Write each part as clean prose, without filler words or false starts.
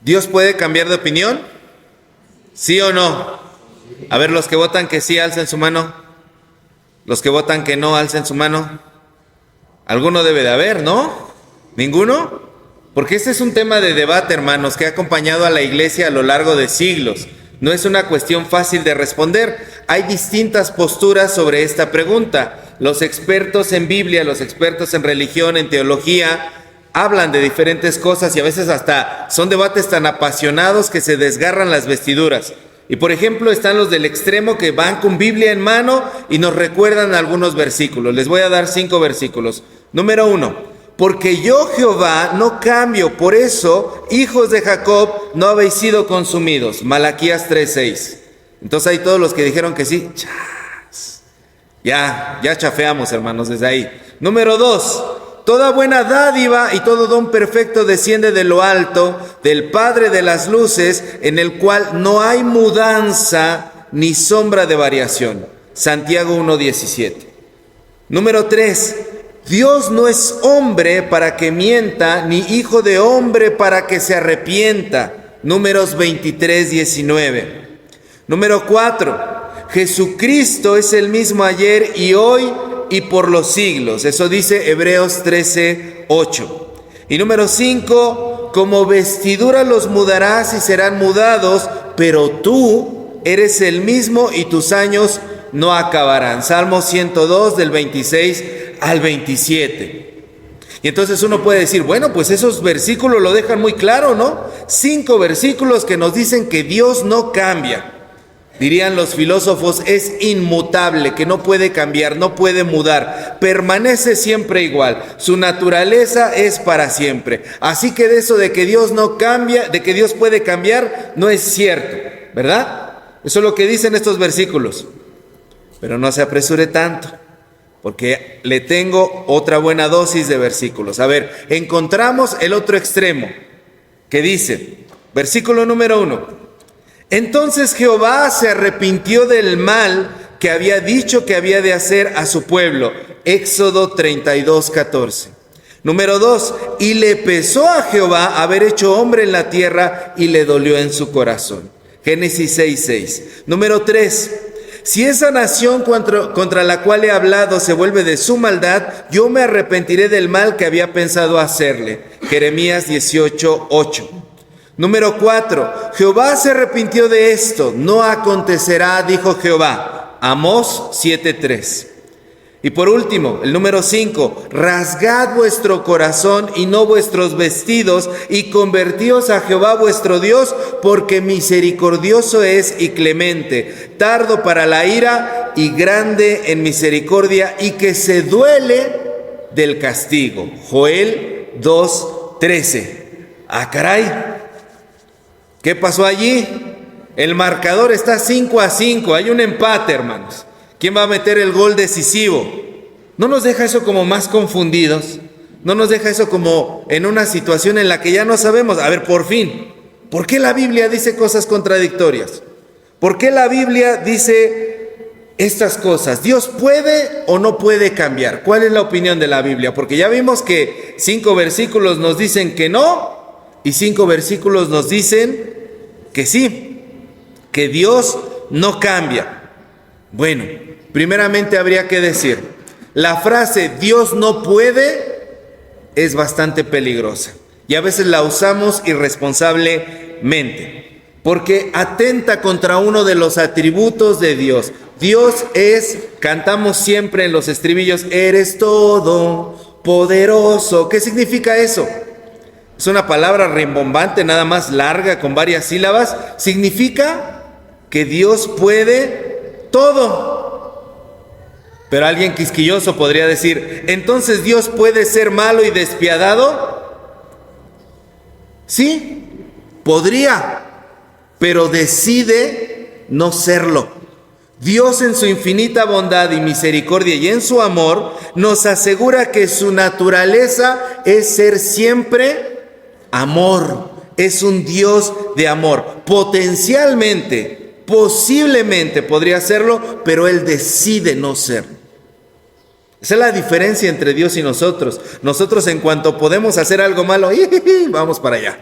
¿Dios puede cambiar de opinión? ¿Sí o no? A ver, los que votan que sí, alcen su mano. Los que votan que no, alcen su mano. Alguno debe de haber, ¿no? ¿Ninguno? Porque este es un tema de debate, hermanos, que ha acompañado a la iglesia a lo largo de siglos. No es una cuestión fácil de responder. Hay distintas posturas sobre esta pregunta. Los expertos en Biblia, los expertos en religión, en teología, hablan de diferentes cosas y a veces hasta son debates tan apasionados que se desgarran las vestiduras. Y por ejemplo están los del extremo que van con Biblia en mano y nos recuerdan algunos versículos. Les voy a dar 5 versículos. Número 1. Porque yo Jehová no cambio, por eso, hijos de Jacob, no habéis sido consumidos. Malaquías 3:6. Entonces hay todos los que dijeron que sí. Ya chafeamos, hermanos, desde ahí. Número 2. Toda buena dádiva y todo don perfecto desciende de lo alto, del Padre de las luces, en el cual no hay mudanza ni sombra de variación. Santiago 1:17. Número 3. Dios no es hombre para que mienta, ni hijo de hombre para que se arrepienta. Números 23:19. Número 4. Jesucristo es el mismo ayer y hoy y por los siglos. Eso dice Hebreos 13:8. Y número 5. Como vestidura los mudarás y serán mudados, pero tú eres el mismo y tus años no acabarán. Salmo 102 del 26 al 27. Y entonces uno puede decir, bueno, pues esos versículos lo dejan muy claro, ¿no? 5 versículos que nos dicen que Dios no cambia. Dirían los filósofos, es inmutable, que no puede cambiar, no puede mudar, permanece siempre igual, su naturaleza es para siempre. Así que de eso de que Dios no cambia, de que Dios puede cambiar, no es cierto, ¿verdad? Eso es lo que dicen estos versículos. Pero no se apresure tanto, porque le tengo otra buena dosis de versículos. A ver, encontramos el otro extremo, que dice, versículo número 1. Entonces Jehová se arrepintió del mal que había dicho que había de hacer a su pueblo. Éxodo 32:14. Número 2. Y le pesó a Jehová haber hecho hombre en la tierra y le dolió en su corazón. Génesis 6:6. Número 3. Si esa nación contra la cual he hablado se vuelve de su maldad, yo me arrepentiré del mal que había pensado hacerle. Jeremías 18:8. Número 4. Jehová se arrepintió de esto, no acontecerá, dijo Jehová. Amós 7:3. Y por último, el número 5. Rasgad vuestro corazón y no vuestros vestidos, y convertíos a Jehová vuestro Dios, porque misericordioso es y clemente, tardo para la ira y grande en misericordia, y que se duele del castigo. Joel 2:13. Ah, caray. ¿Qué pasó allí? El marcador está 5-5. Hay un empate, hermanos. ¿Quién va a meter el gol decisivo? ¿No nos deja eso como más confundidos? ¿No nos deja eso como en una situación en la que ya no sabemos? A ver, por fin, ¿por qué la Biblia dice cosas contradictorias? ¿Por qué la Biblia dice estas cosas? ¿Dios puede o no puede cambiar? ¿Cuál es la opinión de la Biblia? Porque ya vimos que 5 versículos nos dicen que no, y 5 versículos nos dicen que sí, que Dios no cambia. Bueno, primeramente habría que decir, la frase Dios no puede es bastante peligrosa y a veces la usamos irresponsablemente porque atenta contra uno de los atributos de Dios. Dios es, cantamos siempre en los estribillos, eres todo poderoso. ¿Qué significa eso? Es una palabra rimbombante, nada más larga, con varias sílabas. Significa que Dios puede todo. Pero alguien quisquilloso podría decir, ¿entonces Dios puede ser malo y despiadado? Sí, podría, pero decide no serlo. Dios en su infinita bondad y misericordia y en su amor nos asegura que su naturaleza es ser siempre amor, es un Dios de amor. Potencialmente, posiblemente podría serlo, pero Él decide no ser. Esa es la diferencia entre Dios y nosotros. Nosotros en cuanto podemos hacer algo malo, vamos para allá.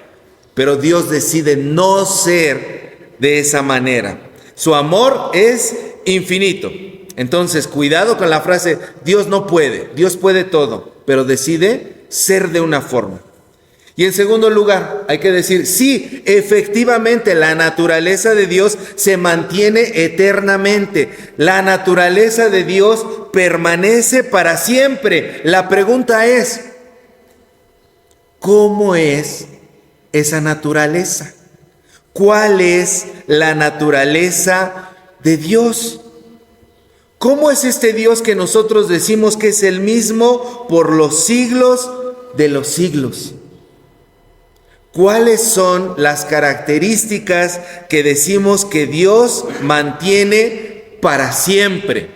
pero Dios decide no ser de esa manera. Su amor es infinito. Entonces, cuidado con la frase, Dios no puede, Dios puede todo, pero decide ser de una forma. Y en segundo lugar, hay que decir, sí, efectivamente la naturaleza de Dios se mantiene eternamente. La naturaleza de Dios permanece para siempre. La pregunta es, ¿cómo es esa naturaleza? ¿Cuál es la naturaleza de Dios? ¿Cómo es este Dios que nosotros decimos que es el mismo por los siglos de los siglos? ¿Cuáles son las características que decimos que Dios mantiene para siempre?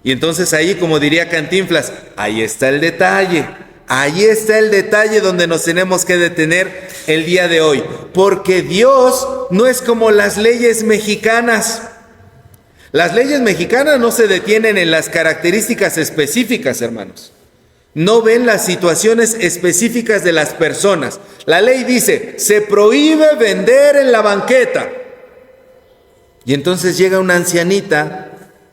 Y entonces ahí, como diría Cantinflas, ahí está el detalle. Ahí está el detalle donde nos tenemos que detener el día de hoy. Porque Dios no es como las leyes mexicanas. Las leyes mexicanas no se detienen en las características específicas, hermanos. No ven las situaciones específicas de las personas. La ley dice, se prohíbe vender en la banqueta. Y entonces llega una ancianita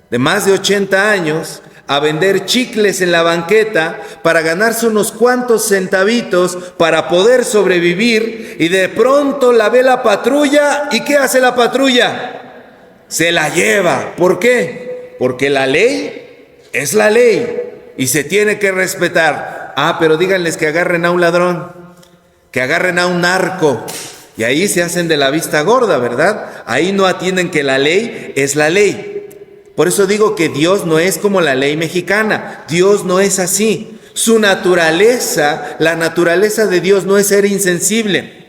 de más de 80 años a vender chicles en la banqueta para ganarse unos cuantos centavitos para poder sobrevivir, y de pronto la ve la patrulla. ¿Y qué hace la patrulla? Se la lleva. ¿Por qué? Porque la ley es la ley y se tiene que respetar. Pero díganles que agarren a un ladrón, que agarren a un narco, y ahí se hacen de la vista gorda, ¿verdad? Ahí no atienden que la ley es la ley. Por eso digo que Dios no es como la ley mexicana. Dios no es así. Su naturaleza, la naturaleza de Dios no es ser insensible.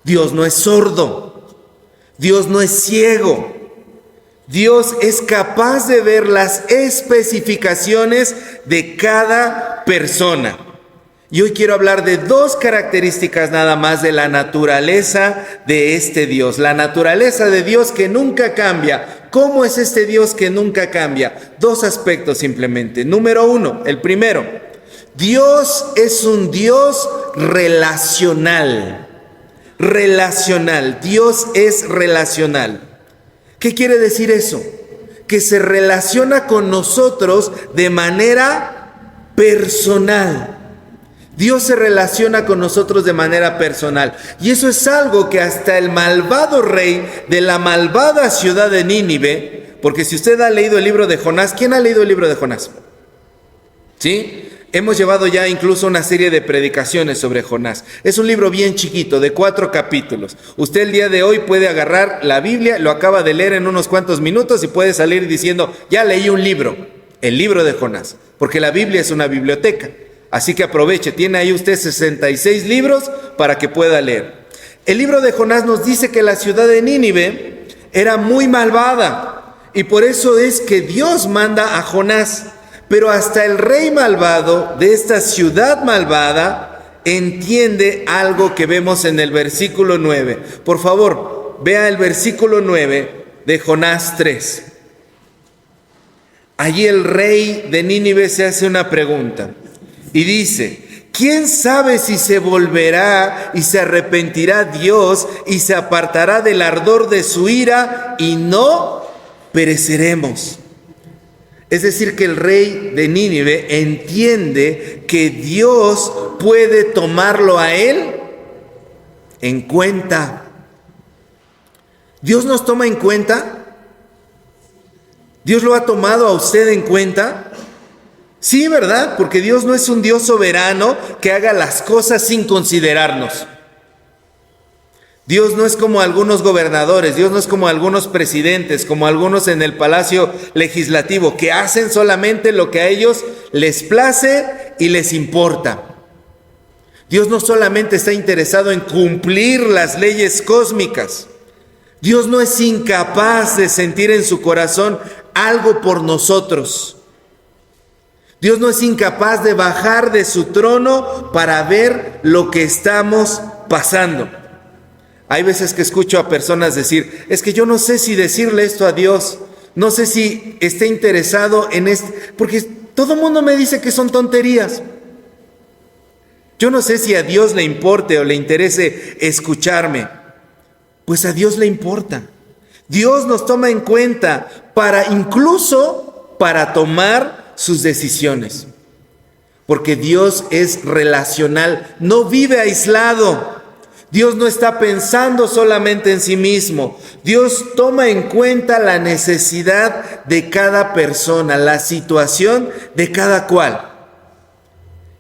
Dios no es sordo. Dios no es ciego. Dios es capaz de ver las especificaciones de cada persona. Y hoy quiero hablar de dos características nada más de la naturaleza de este Dios. La naturaleza de Dios que nunca cambia. ¿Cómo es este Dios que nunca cambia? Dos aspectos simplemente. Número uno, el primero. Dios es un Dios relacional. Relacional. Dios es relacional. ¿Qué quiere decir eso? Que se relaciona con nosotros de manera personal. Dios se relaciona con nosotros de manera personal. Y eso es algo que hasta el malvado rey de la malvada ciudad de Nínive, porque si usted ha leído el libro de Jonás, ¿quién ha leído el libro de Jonás? ¿Sí? Hemos llevado ya incluso una serie de predicaciones sobre Jonás. Es un libro bien chiquito, de 4 capítulos. Usted el día de hoy puede agarrar la Biblia, lo acaba de leer en unos cuantos minutos y puede salir diciendo, ya leí un libro, el libro de Jonás, porque la Biblia es una biblioteca. Así que aproveche, tiene ahí usted 66 libros para que pueda leer. El libro de Jonás nos dice que la ciudad de Nínive era muy malvada y por eso es que Dios manda a Jonás. Pero hasta el rey malvado de esta ciudad malvada entiende algo que vemos en el versículo 9. Por favor, vea el versículo 9 de Jonás 3. Allí el rey de Nínive se hace una pregunta y dice, ¿quién sabe si se volverá y se arrepentirá Dios y se apartará del ardor de su ira y no pereceremos? Es decir, que el rey de Nínive entiende que Dios puede tomarlo a él en cuenta. ¿Dios nos toma en cuenta? ¿Dios lo ha tomado a usted en cuenta? Sí, ¿verdad? Porque Dios no es un Dios soberano que haga las cosas sin considerarnos. Dios no es como algunos gobernadores, Dios no es como algunos presidentes, como algunos en el palacio legislativo, que hacen solamente lo que a ellos les place y les importa. Dios no solamente está interesado en cumplir las leyes cósmicas. Dios no es incapaz de sentir en su corazón algo por nosotros. Dios no es incapaz de bajar de su trono para ver lo que estamos pasando. Hay veces que escucho a personas decir, es que yo no sé si decirle esto a Dios, no sé si esté interesado en esto, porque todo el mundo me dice que son tonterías. Yo no sé si a Dios le importe o le interese escucharme. Pues a Dios le importa. Dios nos toma en cuenta incluso para tomar sus decisiones. Porque Dios es relacional, no vive aislado. Dios no está pensando solamente en sí mismo. Dios toma en cuenta la necesidad de cada persona, la situación de cada cual.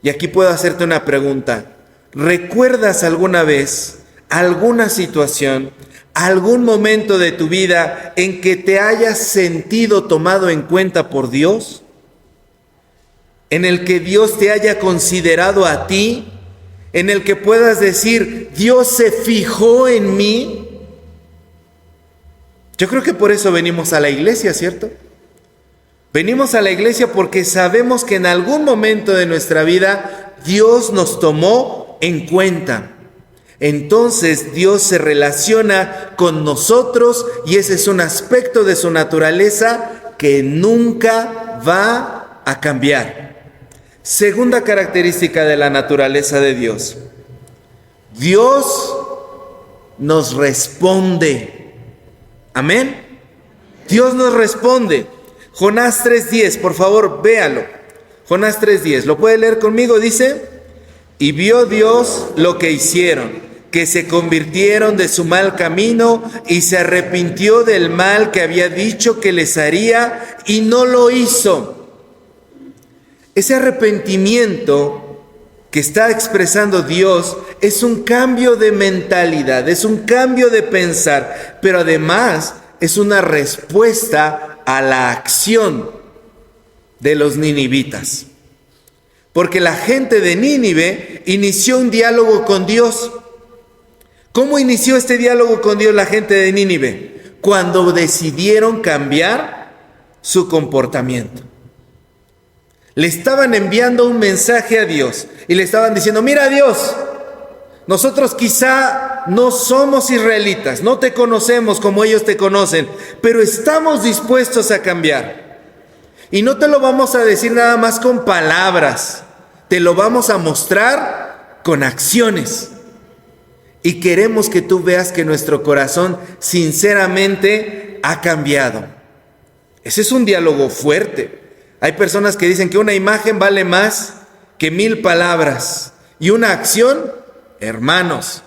Y aquí puedo hacerte una pregunta. ¿Recuerdas alguna vez alguna situación, algún momento de tu vida en que te hayas sentido tomado en cuenta por Dios? ¿En el que Dios te haya considerado a ti? ¿En el que puedas decir, Dios se fijó en mí? Yo creo que por eso venimos a la iglesia, ¿cierto? Venimos a la iglesia porque sabemos que en algún momento de nuestra vida Dios nos tomó en cuenta. Entonces Dios se relaciona con nosotros y ese es un aspecto de su naturaleza que nunca va a cambiar. Segunda característica de la naturaleza de Dios. Dios nos responde. Amén. Dios nos responde. Jonás 3:10, por favor, véalo. Jonás 3:10, ¿lo puede leer conmigo? Dice, y vio Dios lo que hicieron, que se convirtieron de su mal camino y se arrepintió del mal que había dicho que les haría y no lo hizo. Ese arrepentimiento que está expresando Dios es un cambio de mentalidad, es un cambio de pensar, pero además es una respuesta a la acción de los ninivitas. Porque la gente de Nínive inició un diálogo con Dios. ¿Cómo inició este diálogo con Dios la gente de Nínive? Cuando decidieron cambiar su comportamiento. Le estaban enviando un mensaje a Dios y le estaban diciendo, mira Dios, nosotros quizá no somos israelitas, no te conocemos como ellos te conocen, pero estamos dispuestos a cambiar. Y no te lo vamos a decir nada más con palabras, te lo vamos a mostrar con acciones. Y queremos que tú veas que nuestro corazón sinceramente ha cambiado. Ese es un diálogo fuerte. Hay personas que dicen que una imagen vale más que 1000 palabras. Y una acción, hermanos,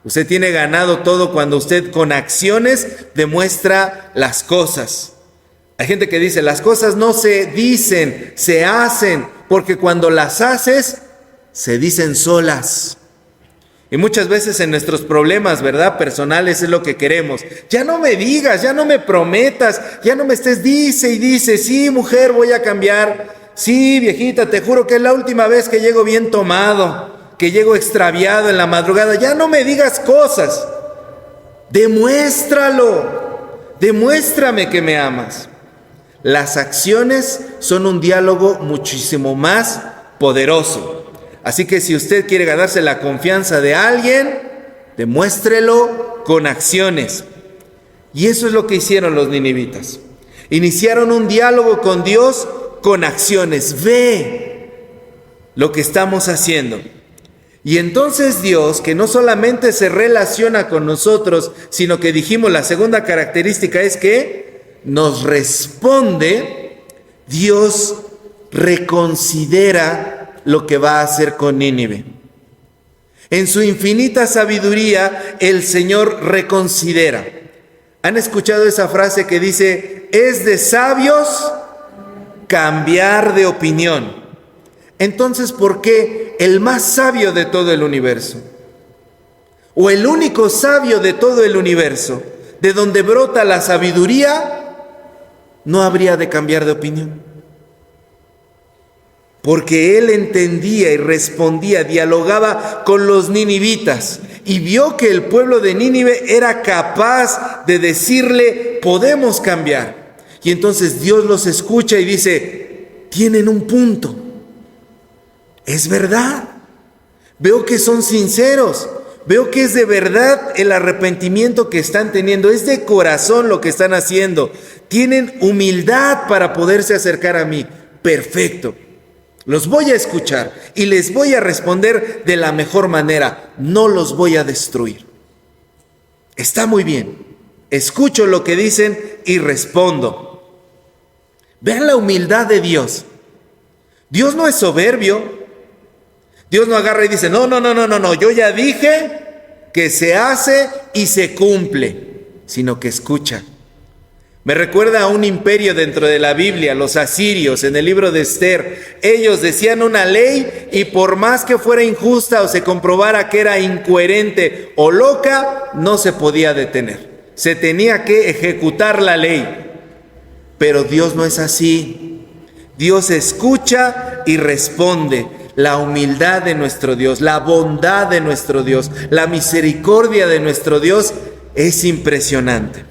usted tiene ganado todo cuando usted con acciones demuestra las cosas. Hay gente que dice, las cosas no se dicen, se hacen, porque cuando las haces, se dicen solas. Y muchas veces en nuestros problemas, ¿verdad?, personales es lo que queremos. Ya no me digas, ya no me prometas, ya no me estés, dice y dice, sí, mujer, voy a cambiar. Sí, viejita, te juro que es la última vez que llego bien tomado, que llego extraviado en la madrugada. Ya no me digas cosas. Demuéstralo. Demuéstrame que me amas. Las acciones son un diálogo muchísimo más poderoso. Así que si usted quiere ganarse la confianza de alguien, demuéstrelo con acciones. Y eso es lo que hicieron los ninivitas. Iniciaron un diálogo con Dios con acciones. Ve lo que estamos haciendo. Y entonces Dios, que no solamente se relaciona con nosotros, sino que dijimos la segunda característica es que nos responde. Dios reconsidera lo que va a hacer con Nínive. En su infinita sabiduría, el Señor reconsidera. ¿Han escuchado esa frase que dice, es de sabios cambiar de opinión? Entonces, ¿por qué el más sabio de todo el universo, o el único sabio de todo el universo, de donde brota la sabiduría, no habría de cambiar de opinión? Porque él entendía y respondía, dialogaba con los ninivitas y vio que el pueblo de Nínive era capaz de decirle, podemos cambiar. Y entonces Dios los escucha y dice, tienen un punto. Es verdad. Veo que son sinceros. Veo que es de verdad el arrepentimiento que están teniendo. Es de corazón lo que están haciendo. Tienen humildad para poderse acercar a mí. Perfecto. Los voy a escuchar y les voy a responder de la mejor manera. No los voy a destruir. Está muy bien. Escucho lo que dicen y respondo. Vean la humildad de Dios. Dios no es soberbio. Dios no agarra y dice, no, yo ya dije que se hace y se cumple, sino que escucha. Me recuerda a un imperio dentro de la Biblia, los asirios, en el libro de Esther. Ellos decían una ley y por más que fuera injusta o se comprobara que era incoherente o loca, no se podía detener. Se tenía que ejecutar la ley. Pero Dios no es así. Dios escucha y responde. La humildad de nuestro Dios, la bondad de nuestro Dios, la misericordia de nuestro Dios es impresionante.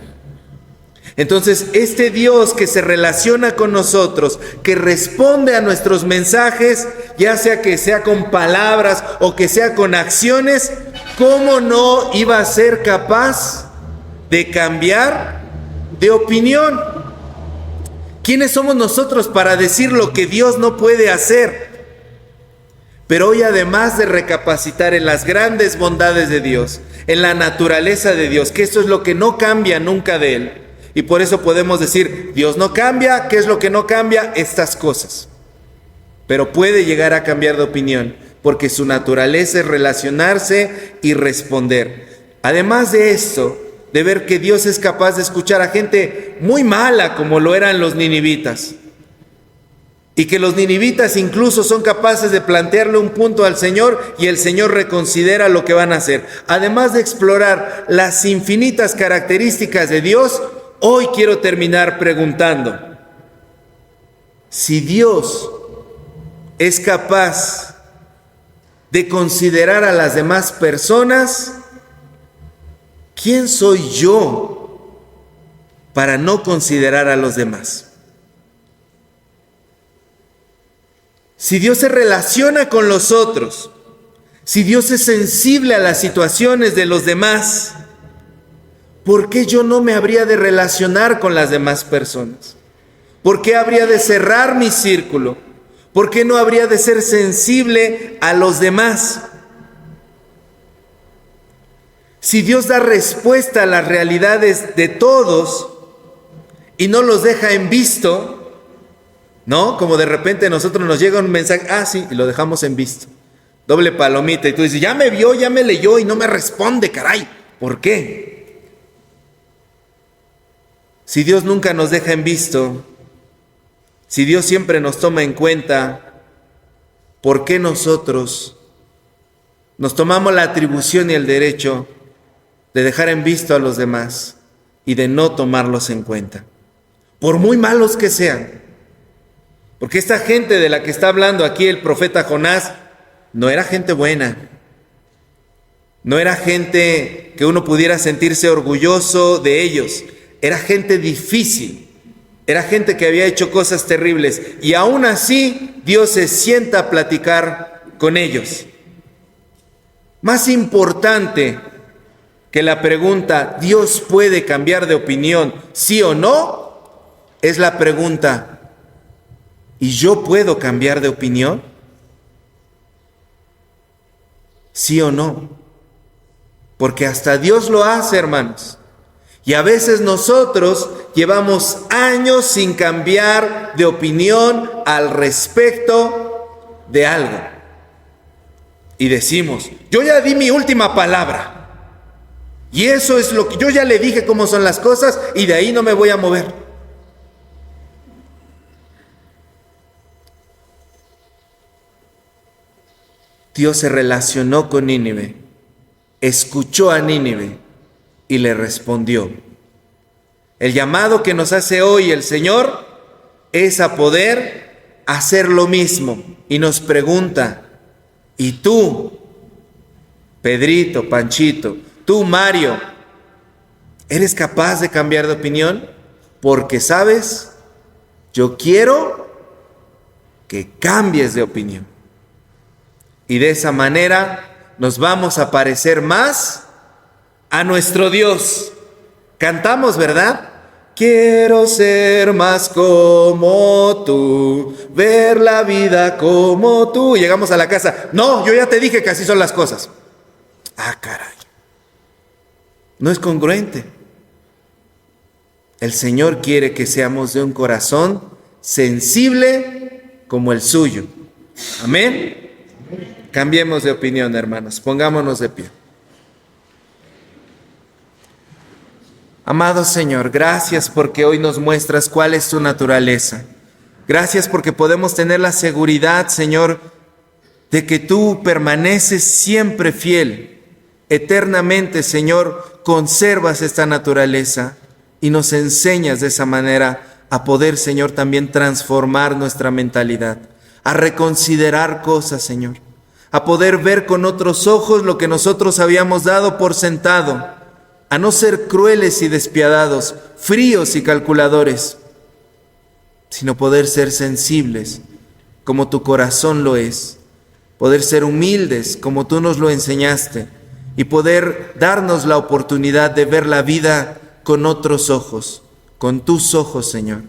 Entonces, este Dios que se relaciona con nosotros, que responde a nuestros mensajes, ya sea que sea con palabras o que sea con acciones, ¿cómo no iba a ser capaz de cambiar de opinión? ¿Quiénes somos nosotros para decir lo que Dios no puede hacer? Pero hoy, además de recapacitar en las grandes bondades de Dios, en la naturaleza de Dios, que eso es lo que no cambia nunca de Él, y por eso podemos decir, Dios no cambia. ¿Qué es lo que no cambia? Estas cosas. Pero puede llegar a cambiar de opinión, porque su naturaleza es relacionarse y responder. Además de esto, de ver que Dios es capaz de escuchar a gente muy mala, como lo eran los ninivitas, y que los ninivitas incluso son capaces de plantearle un punto al Señor y el Señor reconsidera lo que van a hacer. Además de explorar las infinitas características de Dios, hoy quiero terminar preguntando, si Dios es capaz de considerar a las demás personas, ¿quién soy yo para no considerar a los demás? Si Dios se relaciona con los otros, si Dios es sensible a las situaciones de los demás, ¿por qué yo no me habría de relacionar con las demás personas? ¿Por qué habría de cerrar mi círculo? ¿Por qué no habría de ser sensible a los demás? Si Dios da respuesta a las realidades de todos y no los deja en visto, ¿no? Como de repente a nosotros nos llega un mensaje, sí, y lo dejamos en visto. Doble palomita, y tú dices, ya me vio, ya me leyó y no me responde, caray. ¿Por qué? Si Dios nunca nos deja en visto, si Dios siempre nos toma en cuenta, ¿por qué nosotros nos tomamos la atribución y el derecho de dejar en visto a los demás y de no tomarlos en cuenta? Por muy malos que sean. Porque esta gente de la que está hablando aquí el profeta Jonás no era gente buena. No era gente que uno pudiera sentirse orgulloso de ellos. Era gente difícil. Era gente que había hecho cosas terribles. Y aún así Dios se sienta a platicar con ellos. Más importante que la pregunta, ¿Dios puede cambiar de opinión, sí o no? Es la pregunta, ¿y yo puedo cambiar de opinión? ¿Sí o no? Porque hasta Dios lo hace, hermanos. Y a veces nosotros llevamos años sin cambiar de opinión al respecto de algo. Y decimos, yo ya di mi última palabra. Y eso es lo que yo ya le dije cómo son las cosas y de ahí no me voy a mover. Dios se relacionó con Nínive, escuchó a Nínive y le respondió. El llamado que nos hace hoy el Señor es a poder hacer lo mismo. Y nos pregunta, ¿y tú, Pedrito, Panchito, tú, Mario, eres capaz de cambiar de opinión? Porque, ¿sabes? Yo quiero que cambies de opinión. Y de esa manera nos vamos a parecer más a nuestro Dios. Cantamos, ¿verdad? Quiero ser más como tú, ver la vida como tú. Llegamos a la casa. No, yo ya te dije que así son las cosas. Ah, caray. No es congruente. El Señor quiere que seamos de un corazón sensible como el suyo. Amén. Cambiemos de opinión, hermanos. Pongámonos de pie. Amado Señor, gracias porque hoy nos muestras cuál es tu naturaleza. Gracias porque podemos tener la seguridad, Señor, de que tú permaneces siempre fiel. Eternamente, Señor, conservas esta naturaleza y nos enseñas de esa manera a poder, Señor, también transformar nuestra mentalidad, a reconsiderar cosas, Señor, a poder ver con otros ojos lo que nosotros habíamos dado por sentado, a no ser crueles y despiadados, fríos y calculadores, sino poder ser sensibles como tu corazón lo es, poder ser humildes como tú nos lo enseñaste y poder darnos la oportunidad de ver la vida con otros ojos, con tus ojos, Señor.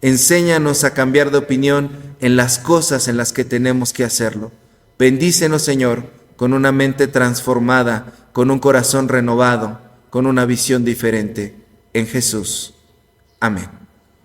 Enséñanos a cambiar de opinión en las cosas en las que tenemos que hacerlo. Bendícenos, Señor, con una mente transformada, con un corazón renovado, con una visión diferente. En Jesús. Amén.